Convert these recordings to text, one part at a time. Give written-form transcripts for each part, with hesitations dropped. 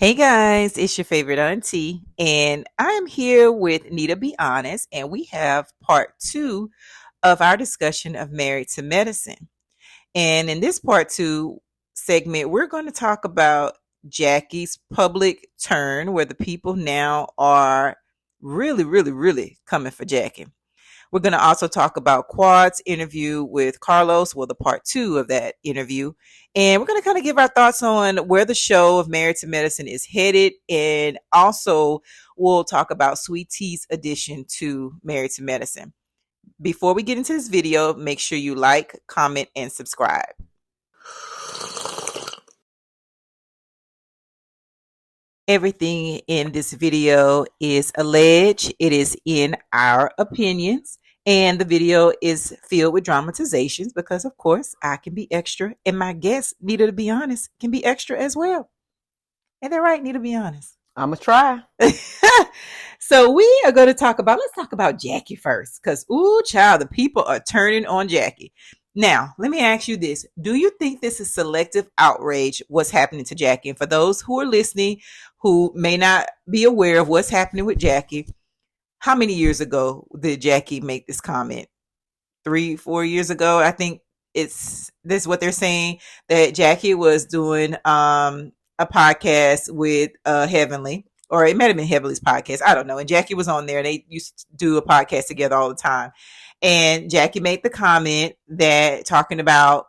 Hey guys, it's your favorite auntie, and I am here with Nita Be Honest, and we have part two of our discussion of Married to Medicine. And in this part two segment, we're going to talk about Jackie's public turn, where the people now are really, really, really coming for Jackie. We're going to also talk about Quad's interview with Carlos, well, the part two of that interview. And we're going to kind of give our thoughts on where the show of Married to Medicine is headed. And also, we'll talk about Sweet Tea's addition to Married to Medicine. Before we get into this video, make sure you like, comment, and subscribe. Everything in this video is alleged. It is in our opinions. And the video is filled with dramatizations because, of course, I can be extra. And my guest, Nita, to be honest, can be extra as well. Ain't that right, Nita, to be honest? I'm going to try. So let's talk about Jackie first. Because, ooh, child, the people are turning on Jackie. Now, let me ask you this. Do you think this is selective outrage, what's happening to Jackie? And for those who are listening who may not be aware of what's happening with Jackie, how many years ago did Jackie make this comment? 3-4 years ago? I think this is what they're saying, that Jackie was doing a podcast with Heavenly, or it might have been Heavenly's podcast. I don't know. And Jackie was on there. They used to do a podcast together all the time. And Jackie made the comment that talking about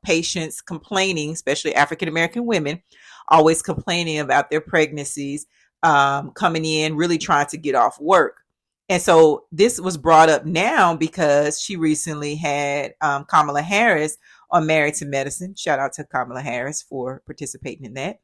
patients complaining, especially African American women, always complaining about their pregnancies, coming in, really trying to get off work. And so this was brought up now because she recently had Kamala Harris on Married to Medicine. Shout out to Kamala Harris for participating in that,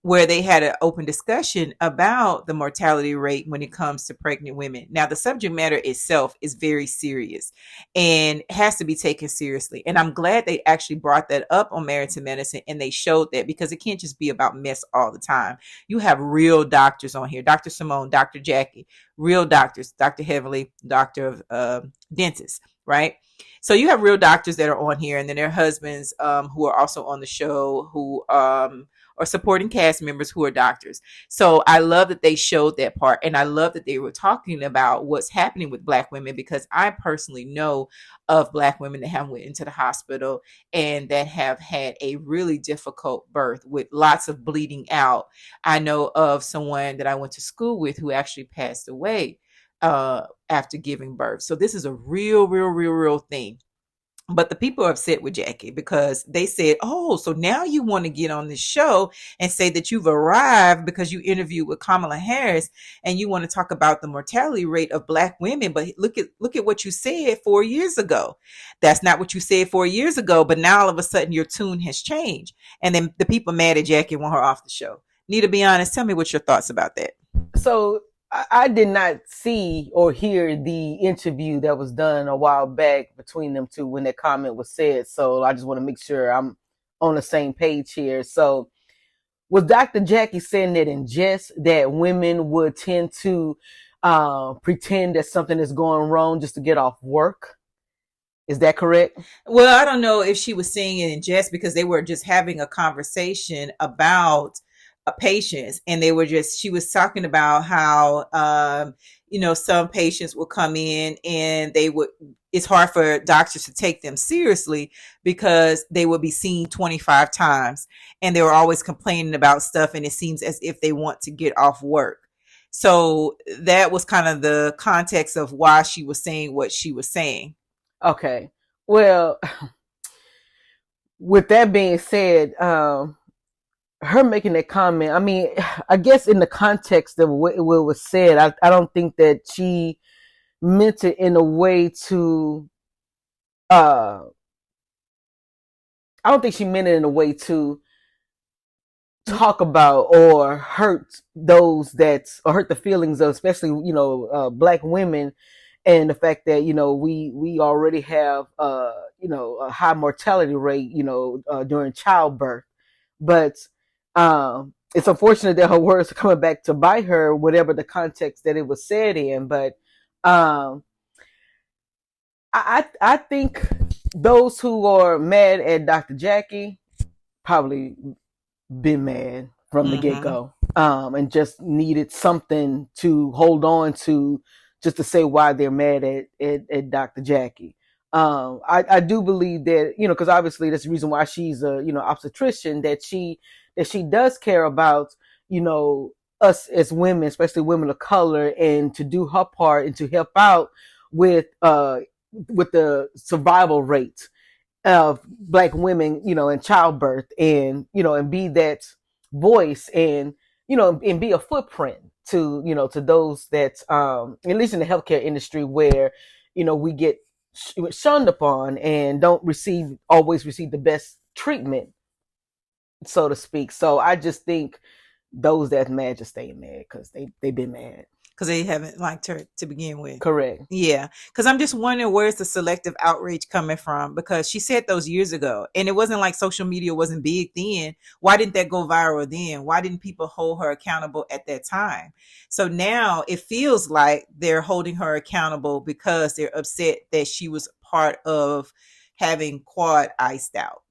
where they had an open discussion about the mortality rate when it comes to pregnant women. Now, the subject matter itself is very serious and has to be taken seriously. And I'm glad they actually brought that up on Married to Medicine, and they showed that, because it can't just be about mess all the time. You have real doctors on here, Dr. Simone, Dr. Jackie, real doctors, Dr. Heavily, Dr. Dentist, right? So you have real doctors that are on here, and then their husbands who are also on the show, who or supporting cast members who are doctors. So I love that they showed that part. And I love that they were talking about what's happening with Black women, because I personally know of Black women that have went into the hospital and that have had a really difficult birth with lots of bleeding out. I know of someone that I went to school with who actually passed away after giving birth. So this is a real thing. But the people are upset with Jackie because they said, oh, so now you want to get on this show and say that you've arrived because you interviewed with Kamala Harris and you want to talk about the mortality rate of Black women. But look at what you said 4 years ago. That's not what you said 4 years ago. But now all of a sudden your tune has changed. And then the people mad at Jackie want her off the show. Nita, be honest, tell me what your thoughts about that. So I did not see or hear the interview that was done a while back between them two when that comment was said. So I just want to make sure I'm on the same page here. So was Dr. Jackie saying that in jest that women would tend to pretend that something is going wrong just to get off work? Is that correct? Well, I don't know if she was saying it in jest, because they were just having a conversation about patients, and she was talking about how some patients will come in and it's hard for doctors to take them seriously because they will be seen 25 times and they were always complaining about stuff, and it seems as if they want to get off work. So that was kind of the context of why she was saying what she was saying. Okay. Well, with that being said, her making that comment, I mean, I guess in the context of what was said, I don't think that she meant it in a way to, I don't think she meant it in a way to talk about or hurt those or hurt the feelings of, especially, Black women, and the fact that, we already have, a high mortality rate, during childbirth. But it's unfortunate that her words are coming back to bite her, whatever the context that it was said in. But I think those who are mad at Dr. Jackie probably been mad from the get Mm-hmm. go, and just needed something to hold on to, just to say why they're mad at Dr. Jackie. I do believe that, because obviously that's the reason why she's a, obstetrician, that she does care about, you know us as women, especially women of color, and to do her part and to help out with the survival rate of Black women, in childbirth, and be that voice, and be a footprint to those that, at least in the healthcare industry, where, we get shunned upon and don't always receive the best treatment, so to speak. So I just think those that mad just stay mad because they've been mad. Because they haven't liked her to begin with. Correct. Yeah, because I'm just wondering where's the selective outrage coming from? Because she said those years ago, and it wasn't like social media wasn't big then. Why didn't that go viral then? Why didn't people hold her accountable at that time? So now it feels like they're holding her accountable because they're upset that she was part of having quad iced out.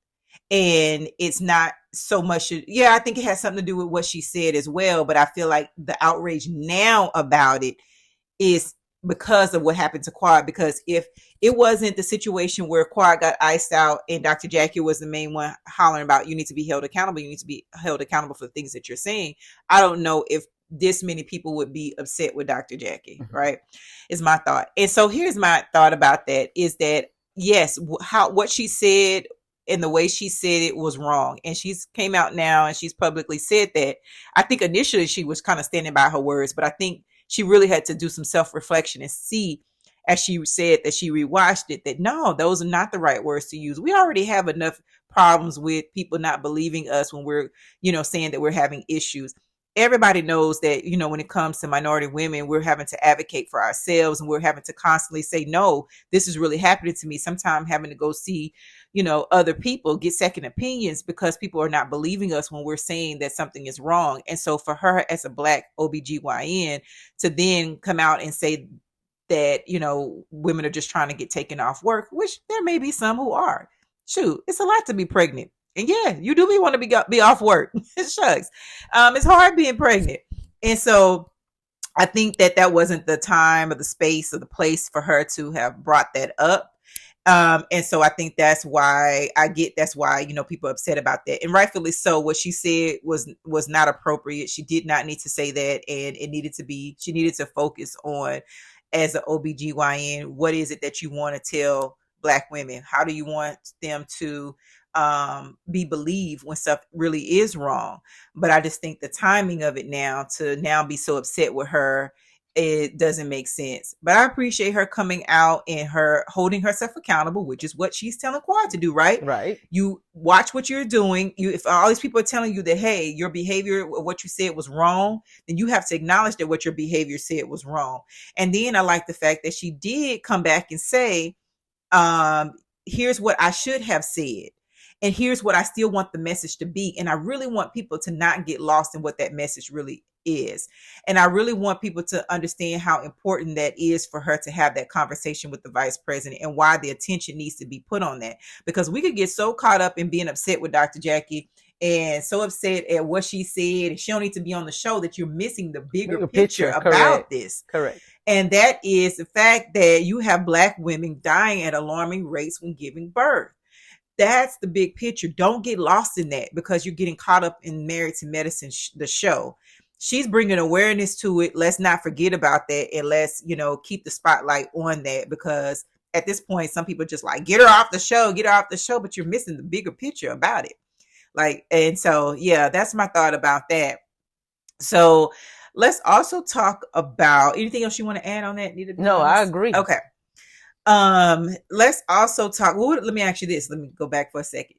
And it's not so much, yeah, I think it has something to do with what she said as well, but I feel like the outrage now about it is because of what happened to Quad. Because if it wasn't the situation where Quad got iced out and Dr. Jackie was the main one hollering about, you need to be held accountable, you need to be held accountable for the things that you're saying, I don't know if this many people would be upset with Dr. Jackie, Mm-hmm. right? Is my thought. And so here's my thought about that is that yes, what she said and the way she said it was wrong. And she's came out now and she's publicly said that. I think initially she was kind of standing by her words, but I think she really had to do some self-reflection and see, as she said that she rewatched it, that no, those are not the right words to use. We already have enough problems with people not believing us when we're, saying that we're having issues. Everybody knows that, when it comes to minority women, we're having to advocate for ourselves and we're having to constantly say, no, this is really happening to me. Sometimes having to go see, other people, get second opinions because people are not believing us when we're saying that something is wrong. And so for her as a Black OBGYN to then come out and say that, women are just trying to get taken off work, which there may be some who are. Shoot, it's a lot to be pregnant. And yeah, you do want to be off work. Shucks. It's hard being pregnant. And so I think that wasn't the time or the space or the place for her to have brought that up. And so I think that's why people are upset about that, and rightfully so. What she said was not appropriate. She did not need to say that, and she needed to focus on, as an OBGYN, what is it that you want to tell Black women? How do you want them to be believed when stuff really is wrong? But I just think the timing of it now, to now be so upset with her, it doesn't make sense. But I appreciate her coming out and her holding herself accountable, which is what she's telling Quad to do, right? Right. You watch what you're doing. If all these people are telling you that, hey, your behavior, what you said was wrong, then you have to acknowledge that what your behavior said was wrong. And then I like the fact that she did come back and say, here's what I should have said. And here's what I still want the message to be. And I really want people to not get lost in what that message really is. And I really want people to understand how important that is for her to have that conversation with the vice president, and why the attention needs to be put on that. Because we could get so caught up in being upset with Dr. Jackie and so upset at what she said, and she don't need to be on the show, that you're missing the bigger picture about correct. this. Correct. And that is the fact that you have Black women dying at alarming rates when giving birth. That's the big picture. Don't get lost in that because you're getting caught up in Married to Medicine, the show. She's bringing awareness to it. Let's not forget about that, and let's, keep the spotlight on that, because at this point, some people just like, get her off the show, but you're missing the bigger picture about it. And so, yeah, that's my thought about that. So let's also talk about anything else you want to add on that, Nita? No, I agree. Okay. Let's also talk. Well, let me ask you this. Let me go back for a second.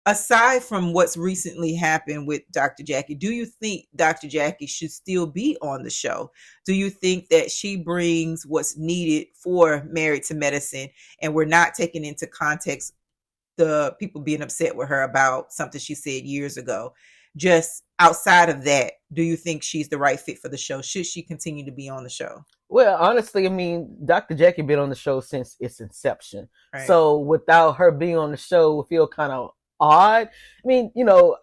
Aside from what's recently happened with Dr. Jackie, do you think Dr. Jackie should still be on the show? Do you think that she brings what's needed for Married to Medicine, and we're not taking into context the people being upset with her about something she said years ago? Just outside of that, do you think she's the right fit for the show? Should she continue to be on the show? Well, honestly, I mean, Dr. Jackie been on the show since its inception. Right. So without her being on the show, we feel kind of odd. I mean,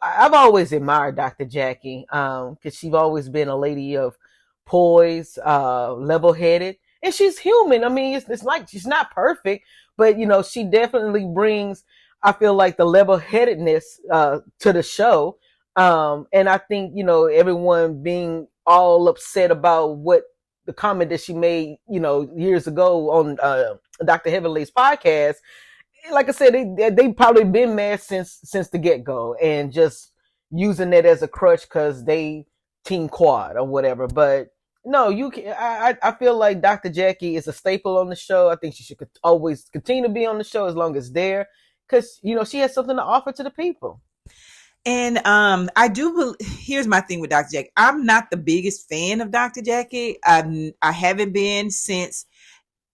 I've always admired Dr. Jackie, because she's always been a lady of poise, level headed, and she's human. I mean, it's like she's not perfect, but she definitely brings, I feel like, the level headedness to the show. And I think, everyone being all upset about what the comment that she made, years ago on Dr. Heavenly's podcast, like I said, they probably been mad since the get go, and just using it as a crutch because they team quad or whatever. But no, you can. I feel like Dr. Jackie is a staple on the show. I think she should always continue to be on the show as long as it's there, because she has something to offer to the people. And I do. Here's my thing with Dr. Jackie. I'm not the biggest fan of Dr. Jackie. I haven't been since.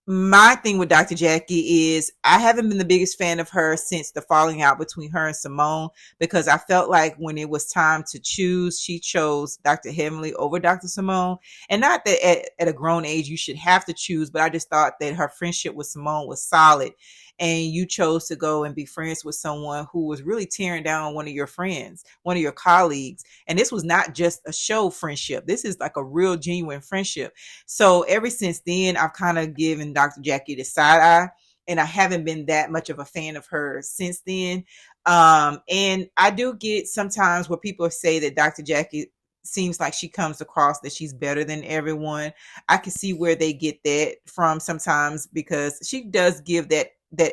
My thing with Dr. Jackie is I haven't been the biggest fan of her since the falling out between her and Simone, because I felt like when it was time to choose, she chose Dr. Heavenly over Dr. Simone. And not that at a grown age you should have to choose, but I just thought that her friendship with Simone was solid. And you chose to go and be friends with someone who was really tearing down one of your friends, one of your colleagues. And this was not just a show friendship. This is like a real genuine friendship. So ever since then, I've kind of given Dr. Jackie the side eye, and I haven't been that much of a fan of her since then. And I do get sometimes where people say that Dr. Jackie seems like she comes across that she's better than everyone. I can see where they get that from sometimes, because she does give that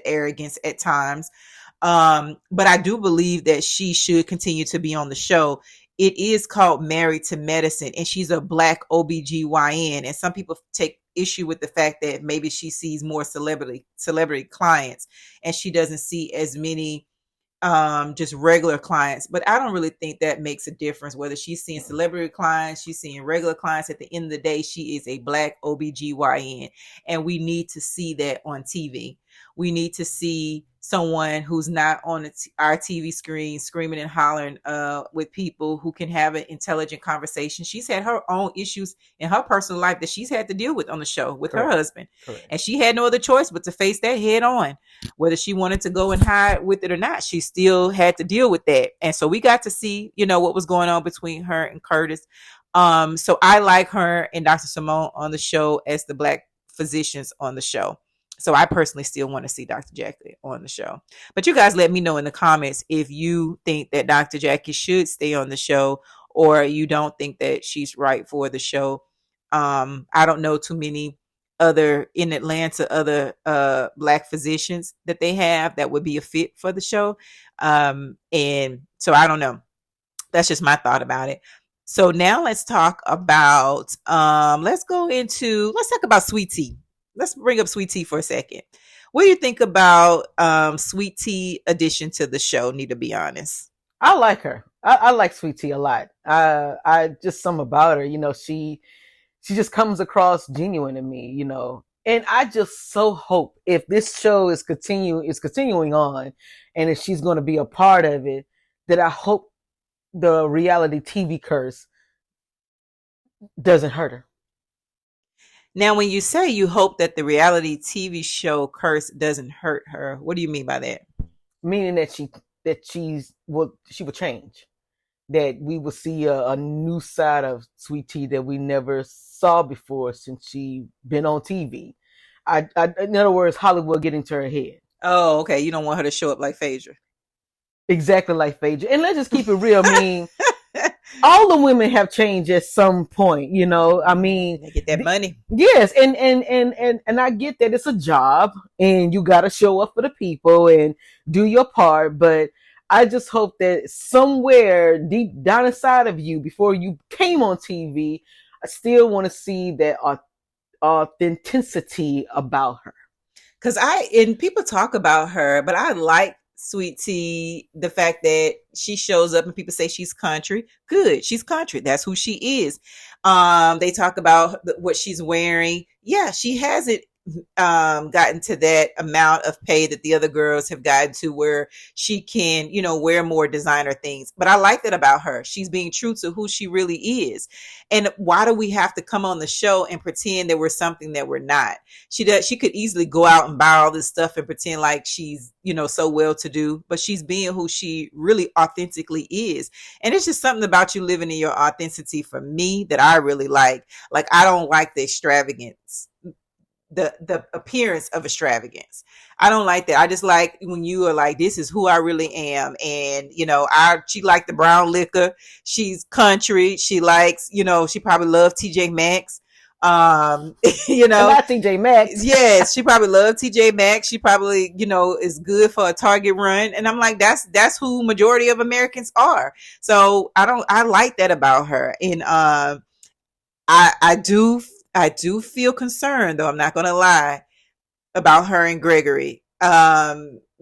arrogance at times. But I do believe that she should continue to be on the show. It is called Married to Medicine, and she's a Black OBGYN. And some people take issue with the fact that maybe she sees more celebrity clients, and she doesn't see as many just regular clients. But I don't really think that makes a difference whether she's seeing celebrity clients, she's seeing regular clients. At the end of the day, she is a Black OBGYN, and we need to see that on TV. We need to see someone who's not on our TV screen screaming and hollering with people, who can have an intelligent conversation. She's had her own issues in her personal life that she's had to deal with on the show with Correct. Her husband. Correct. And she had no other choice but to face that head on. Whether she wanted to go and hide with it or not, she still had to deal with that. And so we got to see, what was going on between her and Curtis. So I like her and Dr. Simone on the show as the Black physicians on the show. So I personally still want to see Dr. Jackie on the show. But you guys let me know in the comments if you think that Dr. Jackie should stay on the show, or you don't think that she's right for the show. I don't know too many other in Atlanta, other Black physicians that they have that would be a fit for the show. And so I don't know. That's just my thought about it. So now let's talk about, let's talk about Sweet Tea. Let's bring up Sweet Tea for a second. What do you think about Sweet Tea addition to the show? Need to be honest. I like her. I like Sweet Tea a lot. I just something about her. She just comes across genuine to me. And I just so hope if this show is continuing on, and if she's going to be a part of it, that I hope the reality TV curse doesn't hurt her. Now, when you say you hope that the reality TV show curse doesn't hurt her, what do you mean by that? Meaning that she will change, that we will see a new side of Sweet Tea that we never saw before since she been on TV. In other words, Hollywood getting to her head. Oh, okay. You don't want her to show up like Phaedra. Exactly like Phaedra. And let's just keep it real. I mean, all the women have changed at some point, I mean, they get that money. Yes. And I get that it's a job and you got to show up for the people and do your part. But I just hope that somewhere deep down inside of you, before you came on TV, I still want to see that authenticity about her. Because people talk about her, but I like Sweet Tea, the fact that she shows up and people say she's country. Good, she's country. That's who she is. They talk about what she's wearing. Yeah, she has it gotten to that amount of pay that the other girls have gotten to, where she can, wear more designer things. But I like that about her. She's being true to who she really is. And why do we have to come on the show and pretend that we're something that we're not? She could easily go out and buy all this stuff and pretend like she's, so well to do, but she's being who she really authentically is. And it's just something about you living in your authenticity for me that I really like. Like, I don't like the extravagance, the appearance of extravagance. I don't like that. I just like when you are like, this is who I really am. And she liked the brown liquor. She's country. She likes, she probably loves TJ Maxx. And not TJ Maxx. Yes, she probably loves TJ Maxx. She probably, is good for a Target run. And I'm like, that's who majority of Americans are. So I like that about her. And I do feel concerned, though, I'm not going to lie, about her and Gregory,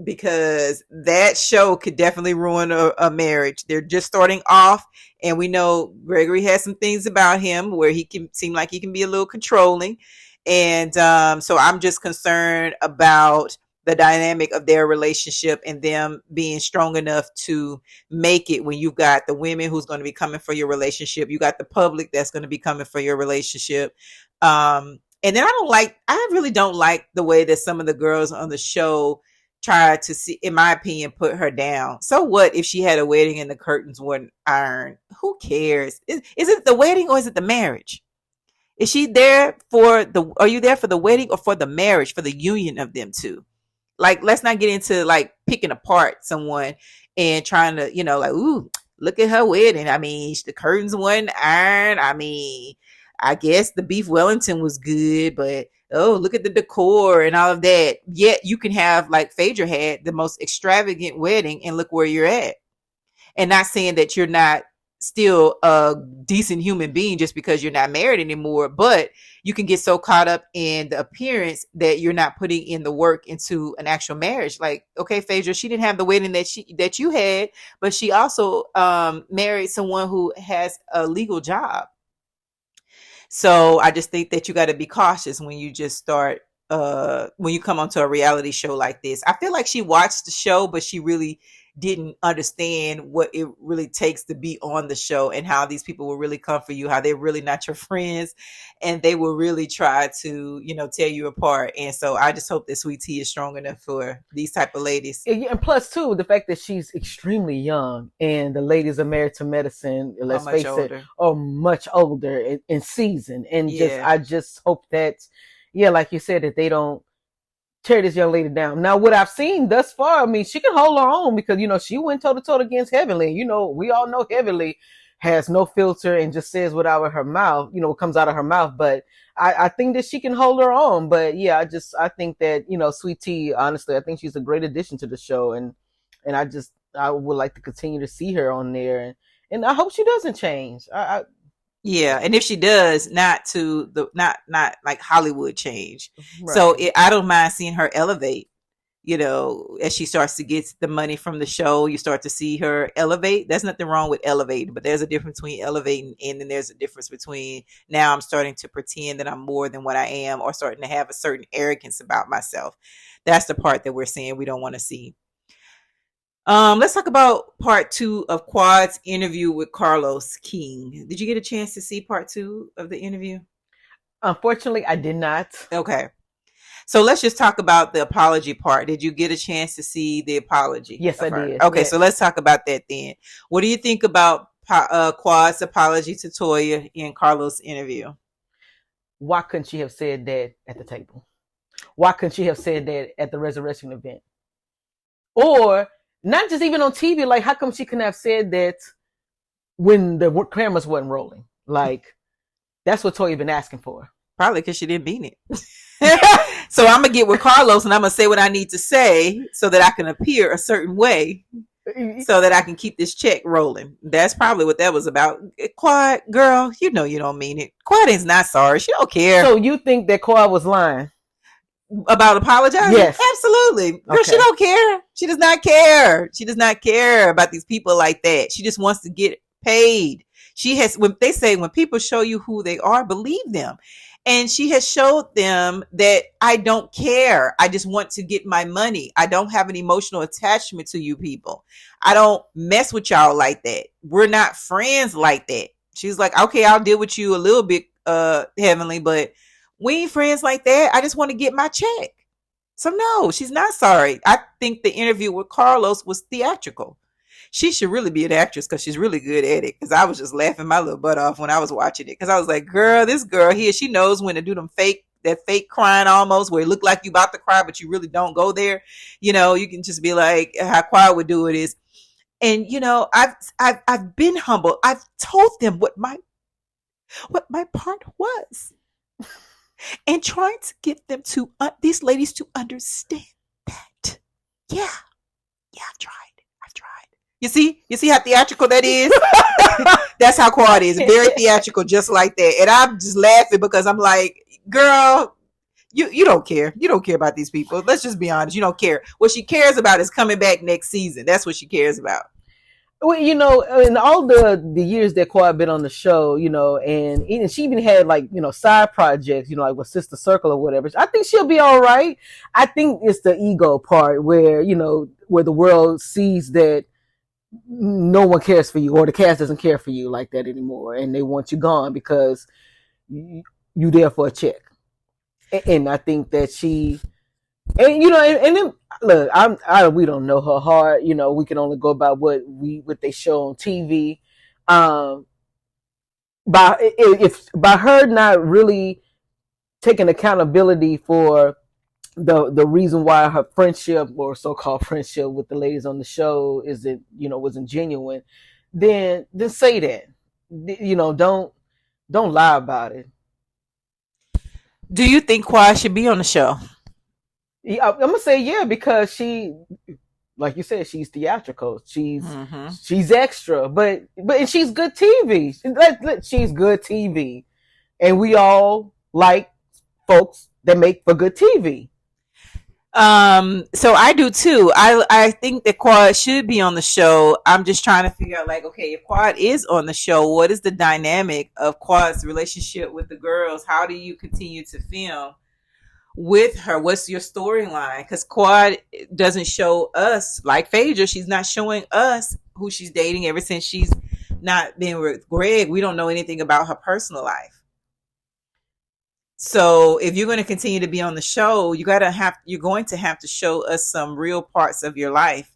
because that show could definitely ruin a marriage. They're just starting off, and we know Gregory has some things about him where he can seem like he can be a little controlling. And so I'm just concerned about the dynamic of their relationship and them being strong enough to make it, when you've got the women who's going to be coming for your relationship, you got the public that's going to be coming for your relationship. And then I really don't like the way that some of the girls on the show try to, see, in my opinion, put her down. So what if she had a wedding and the curtains weren't ironed? Who cares? Is it the wedding or is it the marriage? Is she there are you there for the wedding or for the marriage, for the union of them two? Like, let's not get into like picking apart someone and trying to, like, ooh, look at her wedding. I mean, the curtains weren't iron. I mean, I guess the beef Wellington was good, but oh, look at the decor and all of that. Yet you can have, like Phaedra had, the most extravagant wedding, and look where you're at. And not saying that you're not still a decent human being just because you're not married anymore, but you can get so caught up in the appearance that you're not putting in the work into an actual marriage. Like, okay, Phaedra, she didn't have the wedding that you had, but she also married someone who has a legal job. So I just think that you got to be cautious when you just start, when you come onto a reality show like this. I feel like she watched the show, but she really didn't understand what it really takes to be on the show, and how these people will really come for you, how they're really not your friends, and they will really try to, tear you apart. And so I just hope that Sweet Tea is strong enough for these type of ladies. And plus, too, the fact that she's extremely young, and the ladies are married to medicine, let's face it, are much older in season. And I just hope that, like you said, that they don't tear this young lady down. Now, what I've seen thus far, I mean, she can hold her own, because, she went toe to toe against Heavenly. We all know Heavenly has no filter and just says what out of her mouth, what comes out of her mouth. But I think that she can hold her own. But yeah, I think that, Sweet Tea, honestly, I think she's a great addition to the show. And I would like to continue to see her on there. And I hope she doesn't change. Yeah, and if she does, not like Hollywood change. Right. So I don't mind seeing her elevate. As she starts to get the money from the show, you start to see her elevate. There's nothing wrong with elevating, but there's a difference between elevating, and then there's a difference between, now I'm starting to pretend that I'm more than what I am, or starting to have a certain arrogance about myself. That's the part that we're saying we don't want to see. Let's talk about part 2 of Quad's interview with Carlos King. Did you get a chance to see part 2 of the interview? Unfortunately, I did not. Okay. So let's just talk about the apology part. Did you get a chance to see the apology? Yes, I did. Okay, yes. So let's talk about that then. What do you think about Quad's apology to Toya in Carlos' interview? Why couldn't she have said that at the table? Why couldn't she have said that at the resurrection event? Or not just even on TV. Like, how come she couldn't have said that when the cameras wasn't rolling? Like, that's what Toya been asking for. Probably because she didn't mean it. So I'm going to get with Carlos and I'm going to say what I need to say so that I can appear a certain way, so that I can keep this check rolling. That's probably what that was about. Quad, girl, you don't mean it. Quad is not sorry. She don't care. So you think that Quad was lying? About apologizing? Yes. Absolutely. Girl, okay. She don't care. She does not care. She does not care about these people like that. She just wants to get paid. When people show you who they are, believe them. And she has showed them that I don't care. I just want to get my money. I don't have an emotional attachment to you people. I don't mess with y'all like that. We're not friends like that. She's like, okay, I'll deal with you a little bit, Heavenly, but we ain't friends like that. I just want to get my check. So no, she's not sorry. I think the interview with Carlos was theatrical. She should really be an actress because she's really good at it. Because I was just laughing my little butt off when I was watching it. Because I was like, girl, this girl here, she knows when to do them that fake crying almost where it look like you about to cry, but you really don't go there. You can just be like, how Quiet would do it is. And I've been humble. I've told them what my part was, and trying to get them to these ladies to understand that. Yeah, yeah, I've tried. I've tried. You see how theatrical that is. That's how Quad is. Very theatrical, just like that. And I'm just laughing because I'm like, girl, you don't care. You don't care about these people. Let's just be honest. You don't care. What she cares about is coming back next season. That's what she cares about. Well, in all the years that Quad been on the show, and she even had like side projects, like with Sister Circle or whatever. I think she'll be all right. I think it's the ego part where where the world sees that no one cares for you or the cast doesn't care for you like that anymore, and they want you gone because you there for a check. And I think that she, and then look, we don't know her heart. We can only go by what they show on TV. By her not really taking accountability for the reason why her friendship or so-called friendship with the ladies on the show wasn't genuine, then say that. Don't lie about it. Do you think Quad should be on the show? Yeah, I'm gonna say yeah because she, like you said, she's theatrical. She's extra, but and she's good TV. She's good TV, and we all like folks that make for good TV. So I do too. I think that Quad should be on the show. I'm just trying to figure out, like, okay, if Quad is on the show, what is the dynamic of Quad's relationship with the girls? How do you continue to film with her? What's your storyline? Because Quad doesn't show us, like Phaedra, she's not showing us who she's dating ever since she's not been with Greg. We don't know anything about her personal life. So if you're going to continue to be on the show, you're going to have to show us some real parts of your life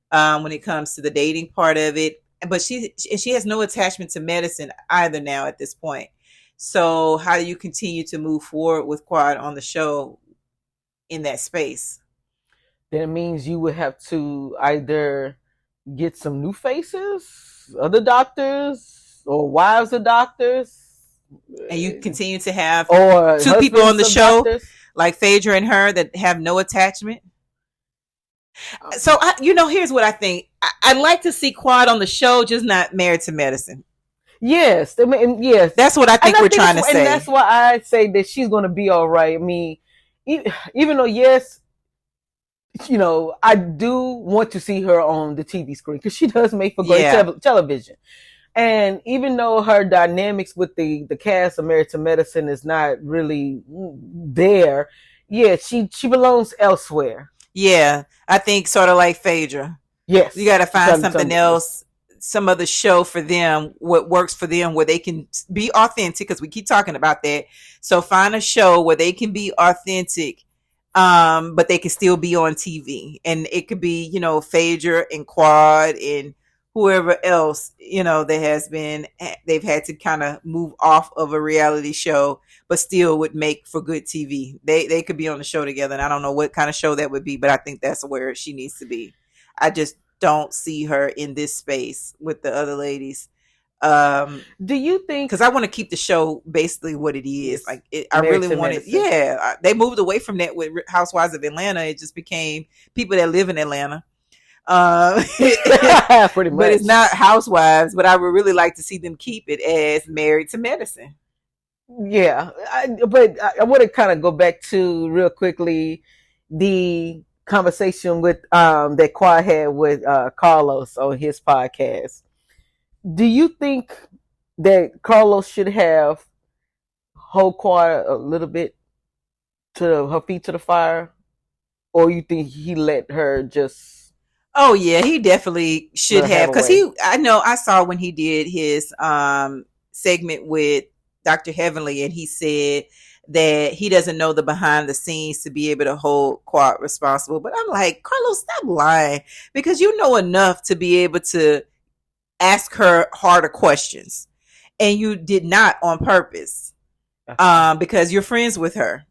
when it comes to the dating part of it. But she has no attachment to medicine either now at this point. So how do you continue to move forward with Quad on the show in that space? Then it means you would have to either get some new faces, other doctors, or wives of doctors, and you continue to have or two people on the show doctors, like Phaedra and her that have no attachment. So here's what I think. I'd like to see Quad on the show, just not married to medicine. Yes, I mean, yes, that's what I think we're trying to say, and that's why I say that she's going to be all right. I mean, even though yes, I do want to see her on the TV screen because she does make for great television. And even though her dynamics with the cast of Married to Medicine is not really there, yeah, she belongs elsewhere. Yeah, I think sort of like Phaedra. Yes, you got to find something else, some other show for them, what works for them, where they can be authentic. Because we keep talking about that. So find a show where they can be authentic, but they can still be on TV, and it could be Phaedra and Quad and whoever else they've had to kind of move off of a reality show, but still would make for good TV. They could be on the show together, and I don't know what kind of show that would be, but I think that's where she needs to be. I just don't see her in this space with the other ladies. Do you think? Because I want to keep the show basically what it is. I really want it. Yeah, they moved away from that with Housewives of Atlanta. It just became people that live in Atlanta. Pretty much. But it's not Housewives. But I would really like to see them keep it as Married to Medicine. Yeah, but I want to kind of go back to real quickly the conversation with that Quad had with Carlos on his podcast. Do you think that Carlos should have hold Quad a little bit to her feet to the fire, or you think he let her just Oh yeah, he definitely should let her have have, a because way? he. I know I saw when he did his segment with Dr. Heavenly, and he said that he doesn't know the behind the scenes to be able to hold Quad responsible. But I'm like, Carlos, stop lying, because you know enough to be able to ask her harder questions, and you did not on purpose, Okay. because you're friends with her.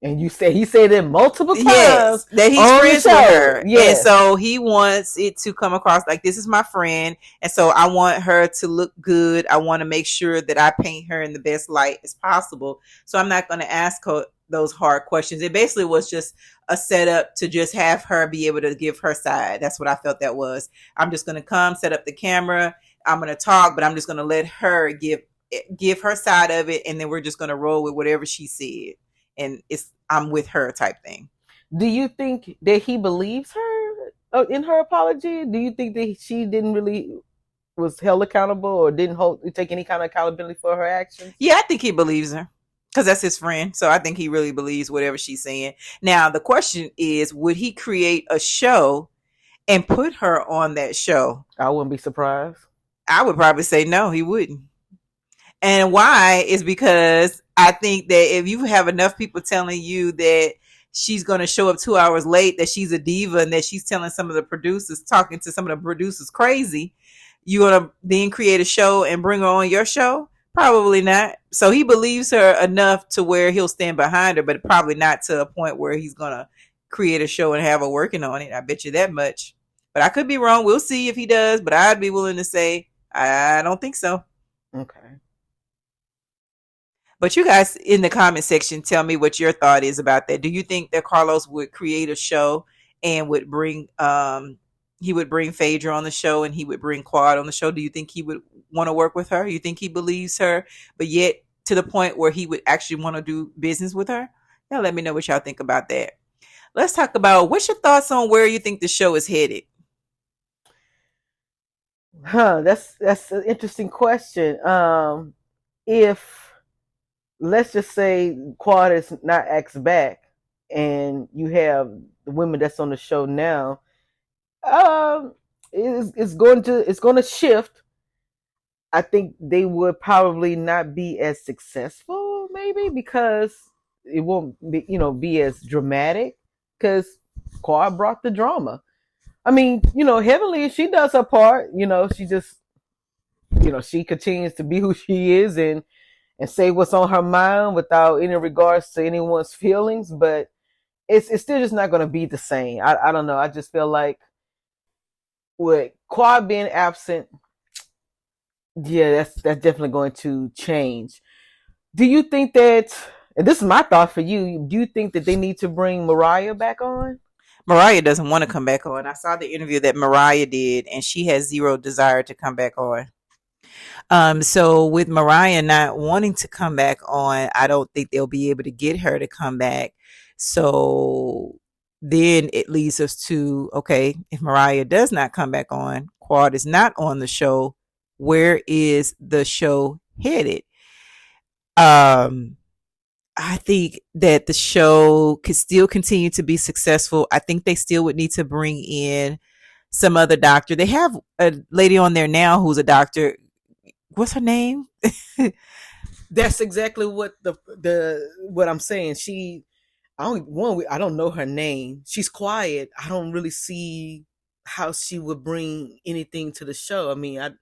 And you said he said it multiple times Yes, that he's on the friends with show. her. And Yes. so he wants it to come across like, this is my friend. And so I want her to look good. I want to make sure that I paint her in the best light as possible. So I'm not going to ask her those hard questions. It basically was just a setup to just have her be able to give her side. That's what I felt that was. I'm just going to come, set up the camera. I'm going to talk, but I'm just going to let her give her side of it, and then we're just going to roll with whatever she said, and it's I'm with her type thing. Do you think that he believes her in her apology? Do you think that she didn't really was held accountable or didn't take any kind of accountability for her actions? Yeah, I think he believes her because that's his friend. So I think he really believes whatever she's saying. Now the question is, would he create a show and put her on that show? I wouldn't be surprised. I would probably say no, he wouldn't. And why is because I think that if you have enough people telling you that she's going to show up 2 hours late, that she's a diva, and that she's telling some of the producers, talking to some of the producers crazy, you going to then create a show and bring her on your show? Probably not. So he believes her enough to where he'll stand behind her, but probably not to a point where he's going to create a show and have her working on it. I bet you that much. But I could be wrong. We'll see if he does, but I'd be willing to say I don't think so. Okay. But you guys in the comment section, tell me what your thought is about that. Do you think that Carlos would create a show and would bring he would bring Phaedra on the show and he would bring Quad on the show? Do you think he would want to work with her? You think he believes her, but yet to the point where he would actually want to do business with her? Now let me know what y'all think about that. Let's talk about, what's your thoughts on where you think the show is headed? That's an interesting question. If let's just say Quad is not asked back, and you have the women that's on the show now, it's going to shift. I think they would probably not be as successful, maybe because it won't be, be as dramatic. Because Quad brought the drama. I mean, Heavenly, she does her part. She just, she continues to be who she is and say what's on her mind without any regards to anyone's feelings. But it's still just not going to be the same. I don't know. I just feel like with Quad being absent, yeah, that's definitely going to change. Do you think that? And this is my thought for you. Do you think that they need to bring Mariah back on? Mariah doesn't want to come back on. I saw the interview that Mariah did, and she has zero desire to come back on. So with Mariah not wanting to come back on, I don't think they'll be able to get her to come back. So then it leads us to, okay, if Mariah does not come back on, Quad is not on the show, where is the show headed? Um, I think that the show could still continue to be successful. I think they still would need to bring in some other doctor. They have a lady on there now who's a doctor. What's her name? That's exactly what I'm saying. I don't know her name. She's quiet. I don't really see how she would bring anything to the show. I mean,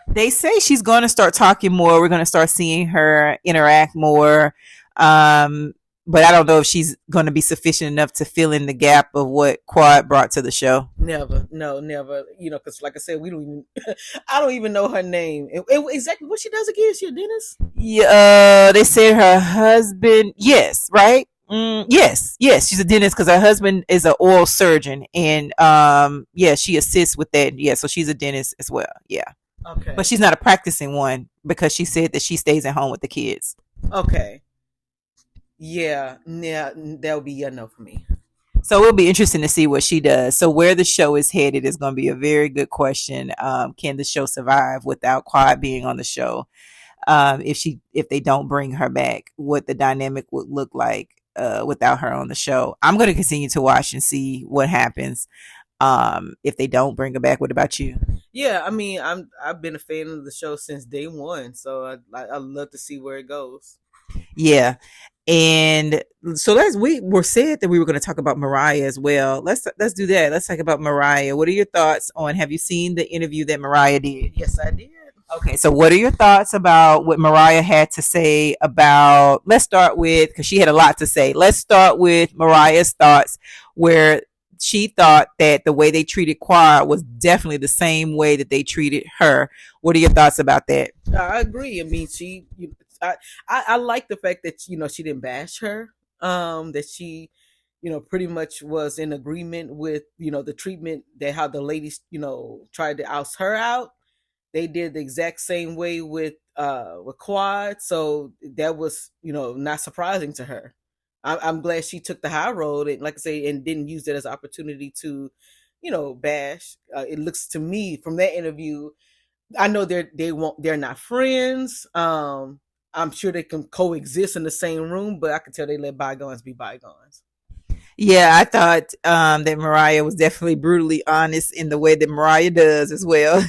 They say she's going to start talking more. We're going to start seeing her interact more. Um, but I don't know if she's going to be sufficient enough to fill in the gap of what Quad brought to the show. never, no, never. Because like I said, we don't even. I don't even know her name. Exactly what she does again. She a dentist. Yeah, they said her husband. Yes, right. Yes, she's a dentist because her husband is an oral surgeon, and yeah, she assists with that. Yeah, so she's a dentist as well. Yeah, but Okay. she's not a practicing one because she said that she stays at home with the kids. Okay. Yeah. Yeah. That would be a no for me. So it'll be interesting to see what she does. So where the show is headed is going to be a very good question. Can the show survive without Quad being on the show? if they don't bring her back, what the dynamic would look like without her on the show. I'm going to continue to watch and see what happens if they don't bring her back. What about you? Yeah, I mean, I've been a fan of the show since day one, so I love to see where it goes. Yeah. And so we were said that we were going to talk about Mariah as well. Let's do that. Let's talk about Mariah. What are your thoughts on? Have you seen the interview that Mariah did? Yes, I did. Okay, so what are your thoughts about what Mariah had to say about? Let's start with because she had a lot to say. Let's start with Mariah's thoughts, where she thought that the way they treated Quad was definitely the same way that they treated her. What are your thoughts about that? I agree. I mean, I like the fact that she didn't bash her. That she, pretty much was in agreement with the treatment that how the ladies tried to oust her out. They did the exact same way with Quad, so that was not surprising to her. I'm glad she took the high road and, like I say, and didn't use it as an opportunity to, bash. It looks to me from that interview, I know they're not friends. I'm sure they can coexist in the same room, but I can tell they let bygones be bygones. Yeah, I thought that Mariah was definitely brutally honest in the way that Mariah does as well.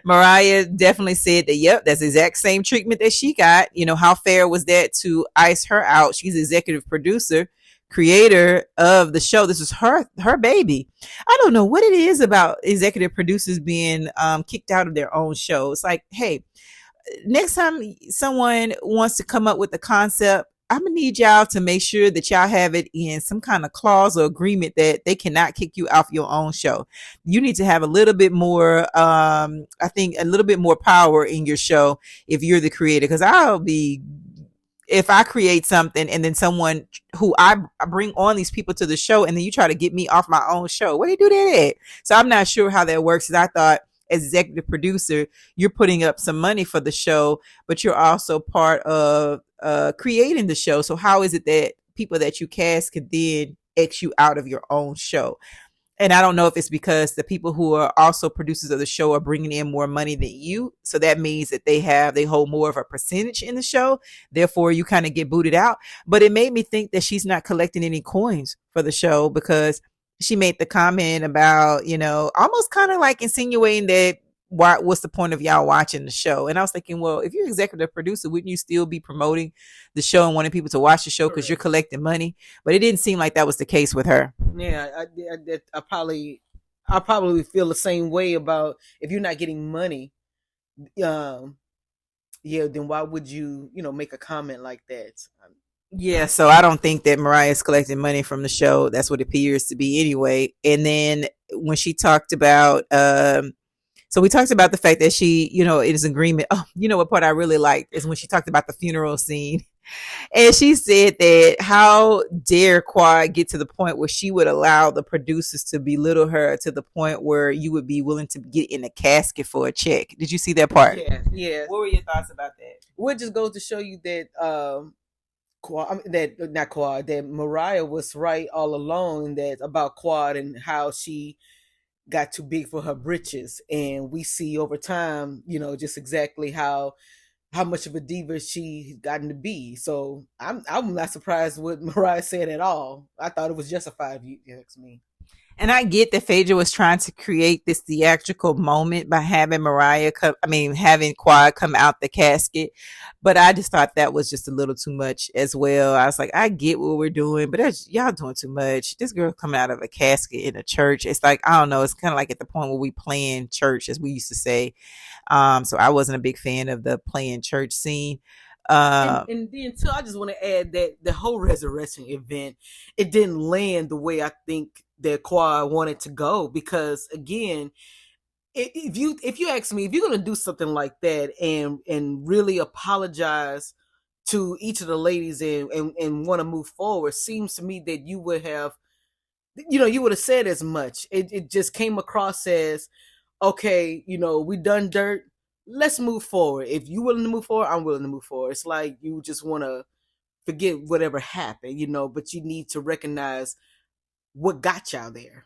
Mariah definitely said that, yep, that's the exact same treatment that she got. You know, how fair was that to ice her out? She's executive producer, creator of the show. This is her baby. I don't know what it is about executive producers being kicked out of their own show. It's like, hey, next time someone wants to come up with a concept, I'm gonna need y'all to make sure that y'all have it in some kind of clause or agreement that they cannot kick you off your own show. You need to have a little bit more, I think, a little bit more power in your show if you're the creator. Because I'll be if I create something and then someone who I bring on these people to the show and then you try to get me off my own show, what do you do that at? So I'm not sure how that works. Because I thought as executive producer, you're putting up some money for the show, but you're also part of creating the show. So how is it that people that you cast could then X you out of your own show? And I don't know if it's because the people who are also producers of the show are bringing in more money than you. So that means that they hold more of a percentage in the show. Therefore, you kind of get booted out. But it made me think that she's not collecting any coins for the show because she made the comment about, almost kind of like insinuating that what's the point of y'all watching the show? And I was thinking, well, if you're executive producer, wouldn't you still be promoting the show and wanting people to watch the show because you're collecting money? But it didn't seem like that was the case with her. Yeah, I probably feel the same way about if you're not getting money. Um, yeah, then why would you make a comment like that? Yeah, so I don't think that Mariah's collecting money from the show. That's what it appears to be anyway. And then when she talked about, so we talked about the fact that she, it is agreement. Oh, what part I really liked is when she talked about the funeral scene. And she said that how dare Quad get to the point where she would allow the producers to belittle her to the point where you would be willing to get in a casket for a check. Did you see that part? Yeah, yeah. What were your thoughts about that? Well, it just goes to show you that Quad, I mean, that not Quad, that Mariah was right all along that about Quad and how she got too big for her britches, and we see over time, just exactly how much of a diva she's gotten to be. So I'm not surprised what Mariah said at all. I thought it was justified. If you ask me. And I get that Phaedra was trying to create this theatrical moment by having having Quad come out the casket. But I just thought that was just a little too much as well. I was like, I get what we're doing, but y'all doing too much. This girl coming out of a casket in a church. It's like, I don't know. It's kind of like at the point where we playing church, as we used to say. So I wasn't a big fan of the playing church scene. And then too, I just want to add that the whole resurrection event, it didn't land the way I think that Quad wanted to go, because again, if you ask me, if you're gonna do something like that and really apologize to each of the ladies and want to move forward, seems to me that you would have said as much. It just came across as, okay, we done dirt, let's move forward. If you willing to move forward, I'm willing to move forward. It's like you just want to forget whatever happened, but you need to recognize what got y'all there.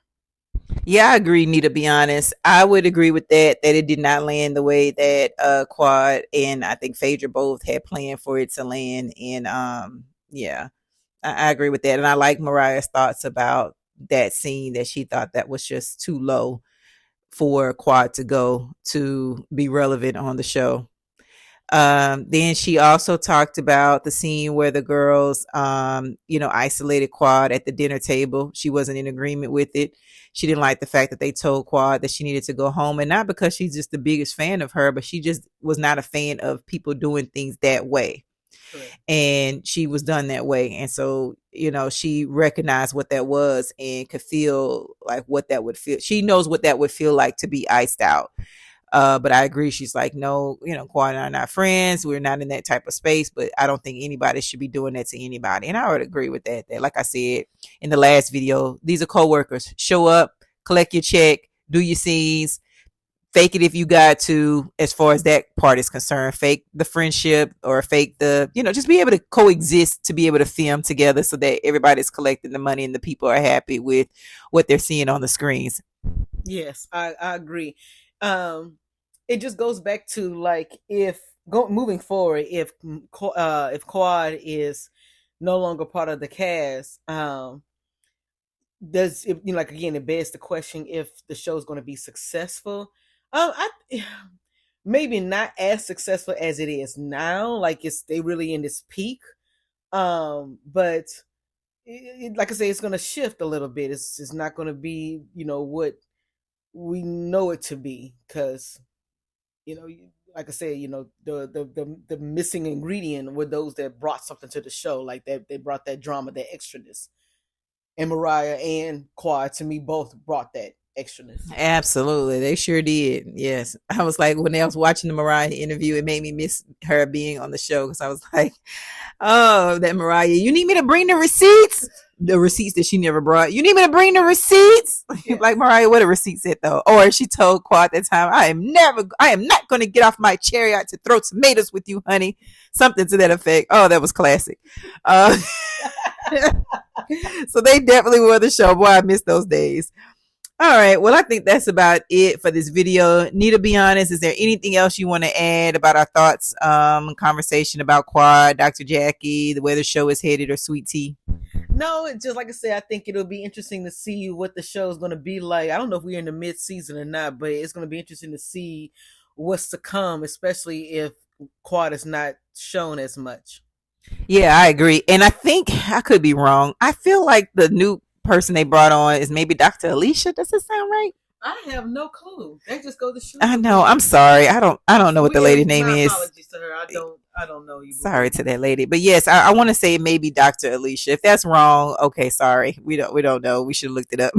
Yeah, I agree, Nita, be honest. I would agree with that it did not land the way that Quad and I think Phaedra both had planned for it to land. And yeah, I agree with that. And I like Mariah's thoughts about that scene, that she thought that was just too low for Quad to go to be relevant on the show. Then she also talked about the scene where the girls, isolated Quad at the dinner table. She wasn't in agreement with it. She didn't like the fact that they told Quad that she needed to go home, and not because she's just the biggest fan of her, but she just was not a fan of people doing things that way. Correct. And she was done that way. And so, she recognized what that was and could feel like what that would feel. She knows what that would feel like to be iced out. But I agree. She's like, no, Quan and I are not friends. We're not in that type of space. But I don't think anybody should be doing that to anybody. And I would agree with that. That, like I said in the last video, these are coworkers. Show up, collect your check, do your scenes, fake it if you got to. As far as that part is concerned, fake the friendship or fake the, just be able to coexist, to be able to film together so that everybody's collecting the money and the people are happy with what they're seeing on the screens. Yes, I agree. Um, it just goes back to like if moving forward, if Quad is no longer part of the cast, does it, like again, it begs the question if the show is going to be successful. I maybe not as successful as it is now. Like they really in this peak. But like I say, it's going to shift a little bit. It's not going to be what we know it to be because you know like I said, the missing ingredient were those that brought something to the show, like that they brought that drama, that extraness. And Mariah and Quad to me both brought that extraness. Absolutely. They sure did. Yes. I was like, when I was watching the Mariah interview, it made me miss her being on the show because I was like, oh, that Mariah, you need me to bring the receipts? The receipts that she never brought. You need me to bring the receipts? Yeah. Like, Mariah, what a receipt said though. Or she told Quad that time, I am not going to get off my chariot to throw tomatoes with you, honey. Something to that effect. Oh, that was classic. So they definitely were the show. Boy, I miss those days. All right. Well, I think that's about it for this video. Nita, be honest, is there anything else you want to add about our thoughts, conversation about Quad, Dr. Jackie, the way the show is headed, or Sweet Tea? No, just like I said, I think it'll be interesting to see what the show is going to be like. I don't know if we're in the mid-season or not, but it's going to be interesting to see what's to come, especially if Quad is not shown as much. Yeah, I agree. And I think I could be wrong. I feel like the new person they brought on is maybe Dr. Alicia. Does it sound right? I have no clue. That just goes to show. I know. I'm sorry. I don't know what the lady's name is. Apologies to her. I don't know you. Sorry to that lady. But yes, I want to say maybe Dr. Alicia. If that's wrong, okay, sorry. We don't know. We should have looked it up.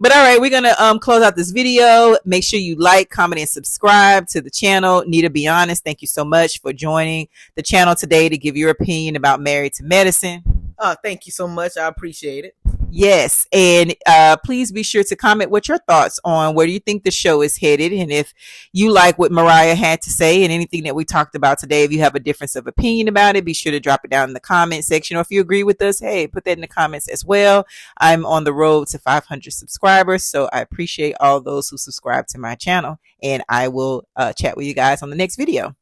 But all right, we're gonna close out this video. Make sure you like, comment, and subscribe to the channel. Nita, be honest, thank you so much for joining the channel today to give your opinion about Married to Medicine. Thank you so much. I appreciate it. Yes, and please be sure to comment what your thoughts on where do you think the show is headed, and if you like what Mariah had to say and anything that we talked about today. If you have a difference of opinion about it, be sure to drop it down in the comment section, or if you agree with us, hey, put that in the comments as well. I'm on the road to 500 subscribers, so I appreciate all those who subscribe to my channel, and I will chat with you guys on the next video.